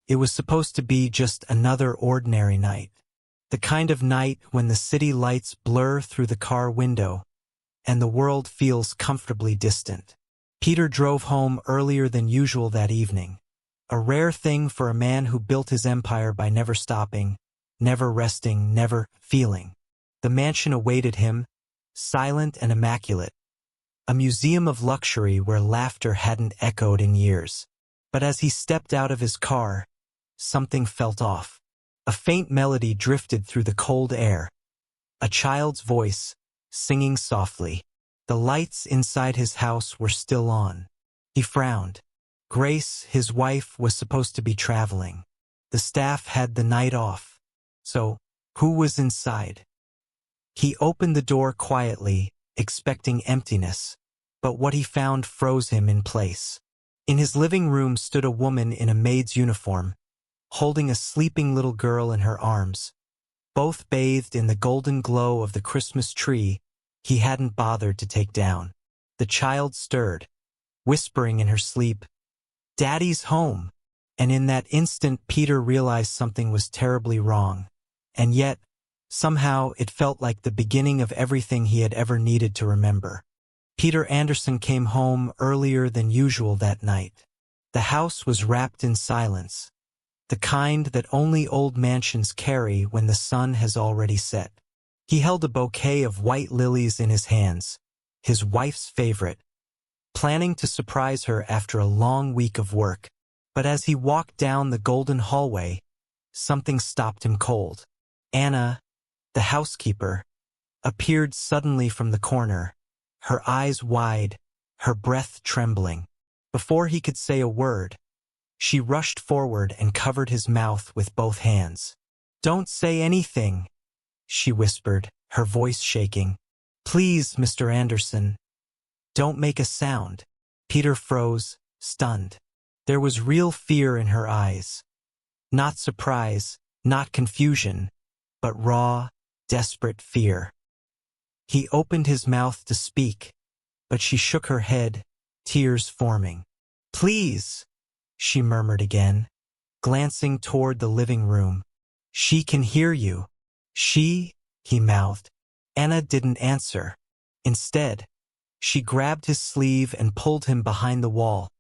It was supposed to be just another ordinary night. The kind of night when the city lights blur through the car window and the world feels comfortably distant. Peter drove home earlier than usual that evening, a rare thing for a man who built his empire by never stopping, never resting, never feeling. The mansion awaited him, silent and immaculate, a museum of luxury where laughter hadn't echoed in years. But as he stepped out of his car, something felt off. A faint melody drifted through the cold air. A child's voice, singing softly. The lights inside his house were still on. He frowned. Grace, his wife, was supposed to be traveling. The staff had the night off. So, who was inside? He opened the door quietly, expecting emptiness, but what he found froze him in place. In his living room stood a woman in a maid's uniform, holding a sleeping little girl in her arms. Both bathed in the golden glow of the Christmas tree he hadn't bothered to take down. The child stirred, whispering in her sleep, "Daddy's home." And in that instant Peter realized something was terribly wrong. And yet, somehow it felt like the beginning of everything he had ever needed to remember. Peter Anderson came home earlier than usual that night. The house was wrapped in silence, the kind that only old mansions carry when the sun has already set. He held a bouquet of white lilies in his hands, his wife's favorite, planning to surprise her after a long week of work. But as he walked down the golden hallway, something stopped him cold. Anna, the housekeeper, appeared suddenly from the corner, her eyes wide, her breath trembling. Before he could say a word, she rushed forward and covered his mouth with both hands. "Don't say anything," she whispered, her voice shaking. "Please, Mr. Anderson, don't make a sound." Peter froze, stunned. There was real fear in her eyes. Not surprise, not confusion, but raw, desperate fear. He opened his mouth to speak, but she shook her head, tears forming. "Please," she murmured again, glancing toward the living room. "She can hear you." "She?" he mouthed. Anna didn't answer. Instead, she grabbed his sleeve and pulled him behind the wall,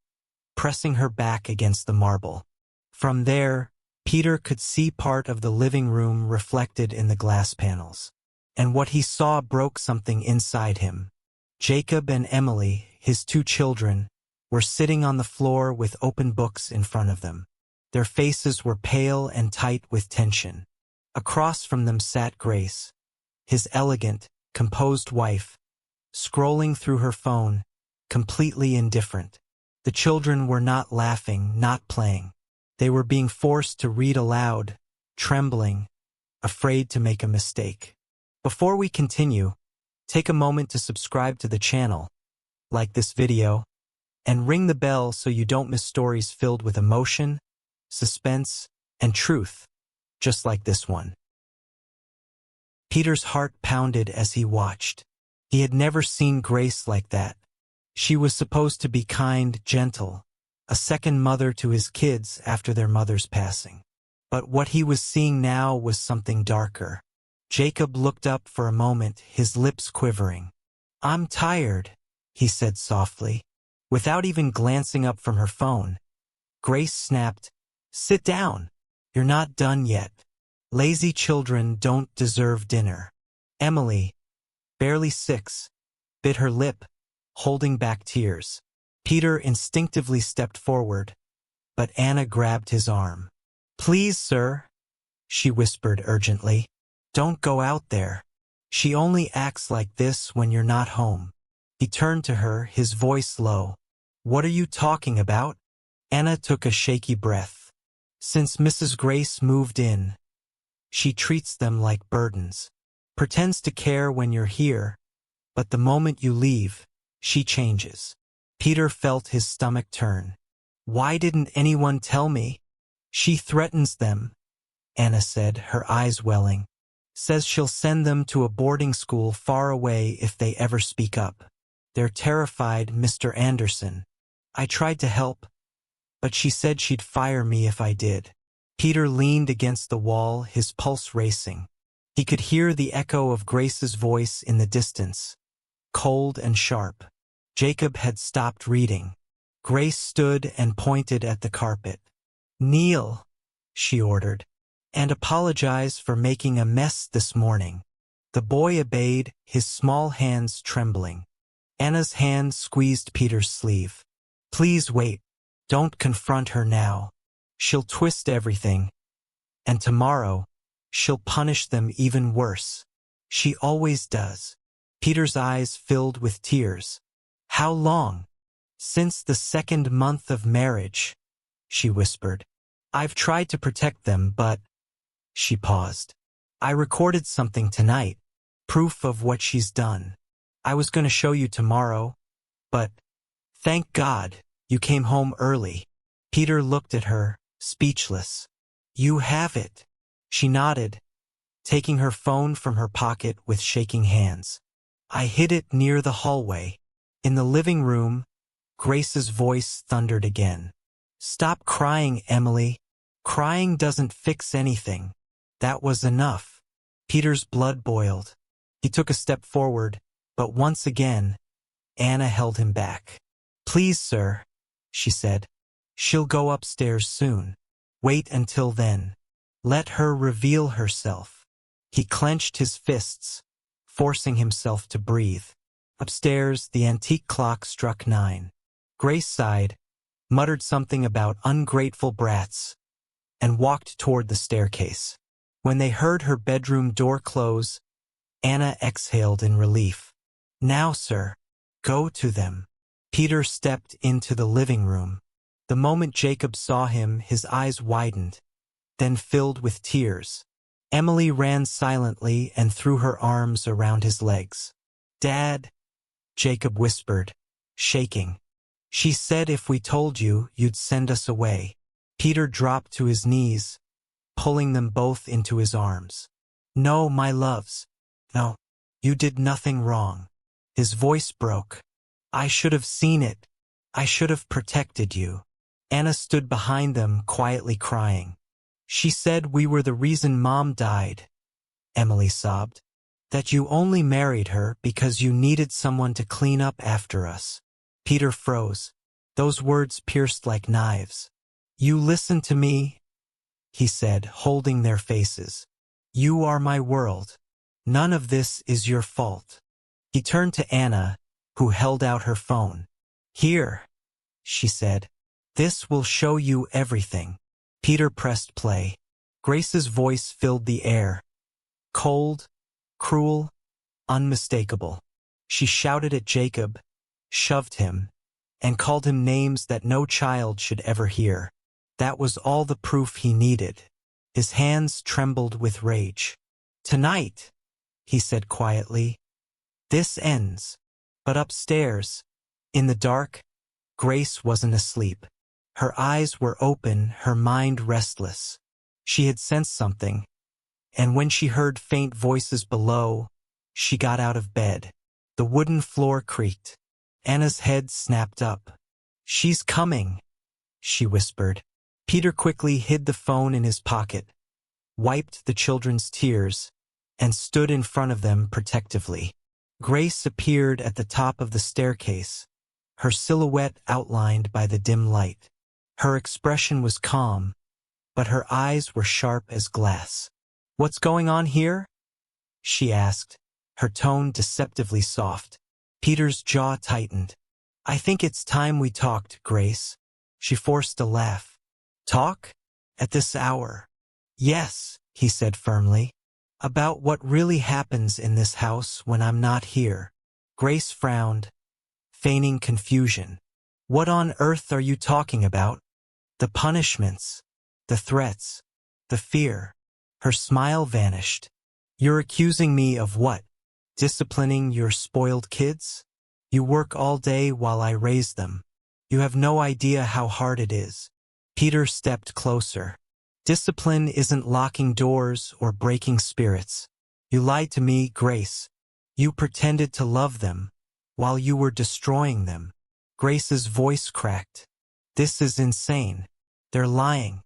pressing her back against the marble. From there, Peter could see part of the living room reflected in the glass panels. And what he saw broke something inside him. Jacob and Emily, his two children, were sitting on the floor with open books in front of them. Their faces were pale and tight with tension. Across from them sat Grace, his elegant, composed wife, scrolling through her phone, completely indifferent. The children were not laughing, not playing. They were being forced to read aloud, trembling, afraid to make a mistake. Before we continue, take a moment to subscribe to the channel, like this video, and ring the bell so you don't miss stories filled with emotion, suspense, and truth, just like this one. Peter's heart pounded as he watched. He had never seen Grace like that. She was supposed to be kind, gentle, a second mother to his kids after their mother's passing. But what he was seeing now was something darker. Jacob looked up for a moment, his lips quivering. "I'm tired," he said softly. Without even glancing up from her phone, Grace snapped, "Sit down. You're not done yet. Lazy children don't deserve dinner." Emily, barely 6, bit her lip, holding back tears. Peter instinctively stepped forward, but Anna grabbed his arm. "Please, sir," she whispered urgently. "Don't go out there. She only acts like this when you're not home." He turned to her, his voice low. "What are you talking about?" Anna took a shaky breath. "Since Mrs. Grace moved in, she treats them like burdens. Pretends to care when you're here, but the moment you leave, she changes." Peter felt his stomach turn. "Why didn't anyone tell me?" "She threatens them," Anna said, her eyes welling. "Says she'll send them to a boarding school far away if they ever speak up. They're terrified, Mr. Anderson. I tried to help, but she said she'd fire me if I did." Peter leaned against the wall, his pulse racing. He could hear the echo of Grace's voice in the distance, cold and sharp. Jacob had stopped reading. Grace stood and pointed at the carpet. "Kneel," she ordered, "and apologize for making a mess this morning." The boy obeyed, his small hands trembling. Anna's hand squeezed Peter's sleeve. "Please wait. Don't confront her now. She'll twist everything. And tomorrow, she'll punish them even worse. She always does." Peter's eyes filled with tears. "How long?" "Since the 2nd month of marriage," she whispered. "I've tried to protect them, but—" She paused. "I recorded something tonight, proof of what she's done. I was going to show you tomorrow, but thank God you came home early." Peter looked at her, speechless. "You have it." She nodded, taking her phone from her pocket with shaking hands. "I hid it near the hallway." In the living room, Grace's voice thundered again. "Stop crying, Emily. Crying doesn't fix anything." That was enough. Peter's blood boiled. He took a step forward, but once again, Anna held him back. "Please, sir," she said. "She'll go upstairs soon. Wait until then. Let her reveal herself." He clenched his fists, forcing himself to breathe. Upstairs, the antique clock struck 9. Grace sighed, muttered something about ungrateful brats, and walked toward the staircase. When they heard her bedroom door close, Anna exhaled in relief. "Now, sir, go to them." Peter stepped into the living room. The moment Jacob saw him, his eyes widened, then filled with tears. Emily ran silently and threw her arms around his legs. "Dad," Jacob whispered, shaking. "She said if we told you, you'd send us away." Peter dropped to his knees, pulling them both into his arms. "No, my loves. No, you did nothing wrong." His voice broke. "I should have seen it. I should have protected you." Anna stood behind them, quietly crying. "She said we were the reason Mom died," Emily sobbed. "That you only married her because you needed someone to clean up after us." Peter froze. Those words pierced like knives. "You listen to me," he said, holding their faces. "You are my world. None of this is your fault." He turned to Anna, who held out her phone. "Here," she said. "This will show you everything." Peter pressed play. Grace's voice filled the air. Cold, cruel, unmistakable. She shouted at Jacob, shoved him, and called him names that no child should ever hear. That was all the proof he needed. His hands trembled with rage. "Tonight," he said quietly, "this ends." But upstairs, in the dark, Grace wasn't asleep. Her eyes were open, her mind restless. She had sensed something, and when she heard faint voices below, she got out of bed. The wooden floor creaked. Anna's head snapped up. "She's coming," she whispered. Peter quickly hid the phone in his pocket, wiped the children's tears, and stood in front of them protectively. Grace appeared at the top of the staircase, her silhouette outlined by the dim light. Her expression was calm, but her eyes were sharp as glass. "What's going on here?" she asked, her tone deceptively soft. Peter's jaw tightened. "I think it's time we talked, Grace." She forced a laugh. "Talk? At this hour?" "Yes," he said firmly. "About what really happens in this house when I'm not here." Grace frowned, feigning confusion. "What on earth are you talking about?" "The punishments, the threats, the fear." Her smile vanished. "You're accusing me of what? Disciplining your spoiled kids? You work all day while I raise them. You have no idea how hard it is." Peter stepped closer. "Discipline isn't locking doors or breaking spirits. You lied to me, Grace. You pretended to love them while you were destroying them." Grace's voice cracked. "This is insane. They're lying.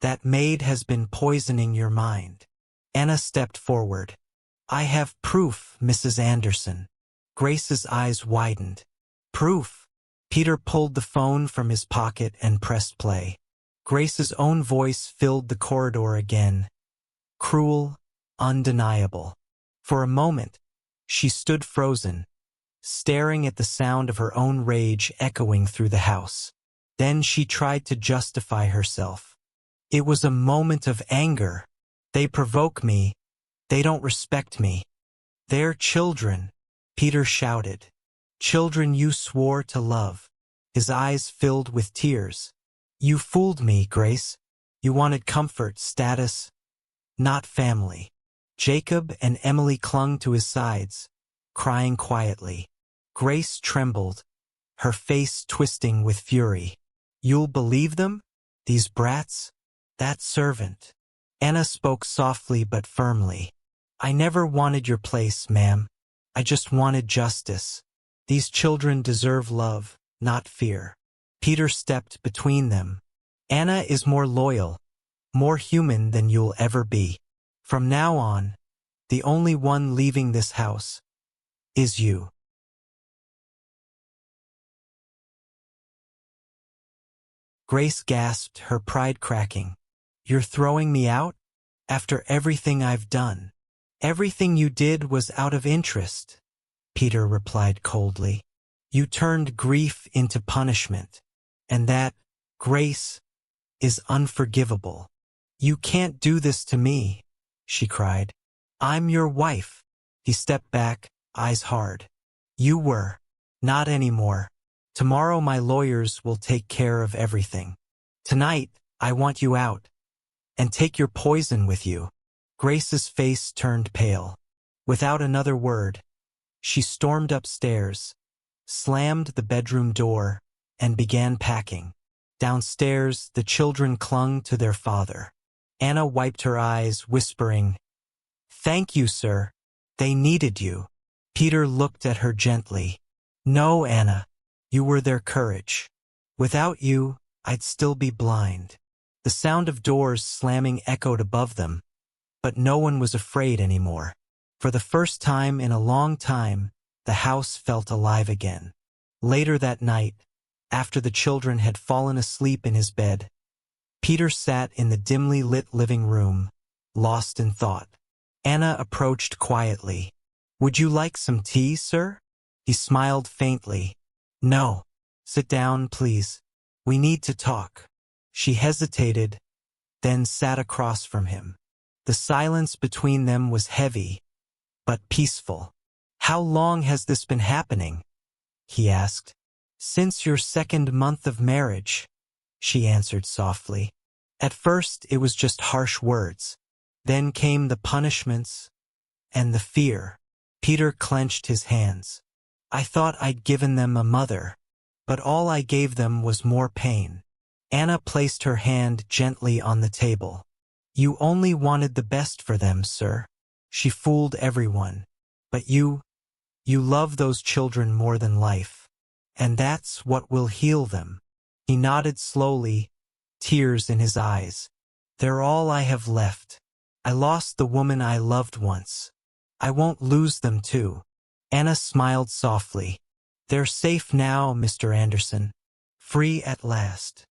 That maid has been poisoning your mind. Anna stepped forward. I have proof, Mrs. Anderson. Grace's eyes widened. Proof? Peter pulled the phone from his pocket and pressed play. Grace's own voice filled the corridor again. Cruel, undeniable. For a moment, she stood frozen, staring at the sound of her own rage echoing through the house. Then she tried to justify herself. It was a moment of anger. They provoke me. They don't respect me. They're children, Peter shouted. Children you swore to love. His eyes filled with tears. You fooled me, Grace. You wanted comfort, status, not family. Jacob and Emily clung to his sides, crying quietly. Grace trembled, her face twisting with fury. You'll believe them? These brats? That servant? Anna spoke softly but firmly. I never wanted your place, ma'am. I just wanted justice. These children deserve love, not fear. Peter stepped between them. Anna is more loyal, more human than you'll ever be. From now on, the only one leaving this house is you. Grace gasped, her pride cracking. You're throwing me out? After everything I've done. Everything you did was out of interest, Peter replied coldly. You turned grief into punishment. And that, Grace, is unforgivable. You can't do this to me, she cried. I'm your wife. He stepped back, eyes hard. You were. Not anymore. Tomorrow my lawyers will take care of everything. Tonight, I want you out. And take your poison with you. Grace's face turned pale. Without another word, she stormed upstairs, slammed the bedroom door, and began packing. Downstairs, the children clung to their father. Anna wiped her eyes, whispering, Thank you, sir. They needed you. Peter looked at her gently. No, Anna. You were their courage. Without you, I'd still be blind. The sound of doors slamming echoed above them, but no one was afraid anymore. For the first time in a long time, the house felt alive again. Later that night, after the children had fallen asleep in his bed, Peter sat in the dimly lit living room, lost in thought. Anna approached quietly. Would you like some tea, sir? He smiled faintly. No. Sit down, please. We need to talk. She hesitated, then sat across from him. The silence between them was heavy, but peaceful. How long has this been happening? He asked. Since your second month of marriage, she answered softly. At first it was just harsh words. Then came the punishments and the fear. Peter clenched his hands. I thought I'd given them a mother, but all I gave them was more pain. Anna placed her hand gently on the table. You only wanted the best for them, sir. She fooled everyone. But you love those children more than life. And that's what will heal them. He nodded slowly, tears in his eyes. They're all I have left. I lost the woman I loved once. I won't lose them too. Anna smiled softly. They're safe now, Mr. Anderson. Free at last.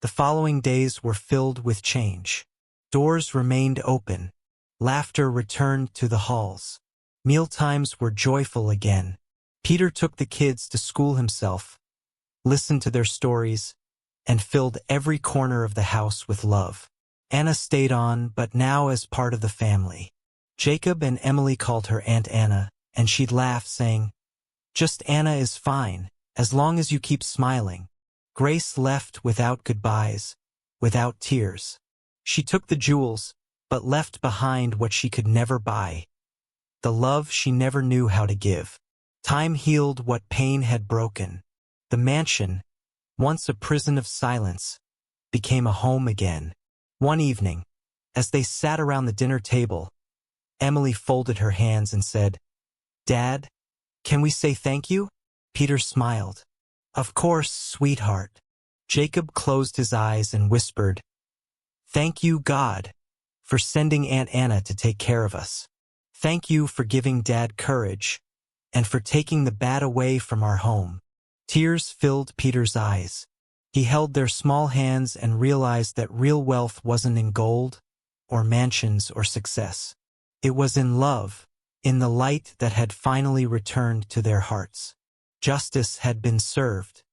The following days were filled with change. Doors remained open. Laughter returned to the halls. Mealtimes were joyful again. Peter took the kids to school himself, listened to their stories, and filled every corner of the house with love. Anna stayed on, but now as part of the family. Jacob and Emily called her Aunt Anna, and she'd laugh, saying, Just Anna is fine, as long as you keep smiling. Grace left without goodbyes, without tears. She took the jewels, but left behind what she could never buy. The love she never knew how to give. Time healed what pain had broken. The mansion, once a prison of silence, became a home again. One evening, as they sat around the dinner table, Emily folded her hands and said, Dad, can we say thank you? Peter smiled. Of course, sweetheart. Jacob closed his eyes and whispered, Thank you, God, for sending Aunt Anna to take care of us. Thank you for giving Dad courage and for taking the bad away from our home." Tears filled Peter's eyes. He held their small hands and realized that real wealth wasn't in gold or mansions or success. It was in love, in the light that had finally returned to their hearts. Justice had been served,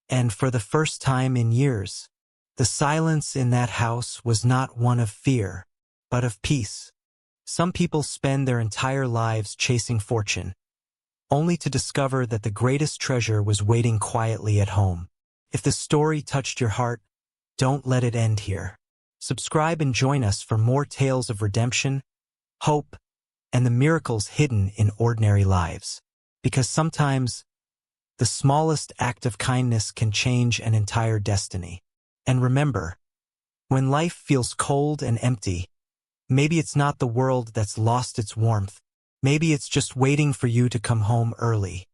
and for the first time in years, the silence in that house was not one of fear, but of peace. Some people spend their entire lives chasing fortune, only to discover that the greatest treasure was waiting quietly at home. If the story touched your heart, don't let it end here. Subscribe and join us for more tales of redemption, hope, and the miracles hidden in ordinary lives. Because sometimes, the smallest act of kindness can change an entire destiny. And remember, when life feels cold and empty, maybe it's not the world that's lost its warmth. Maybe it's just waiting for you to come home early.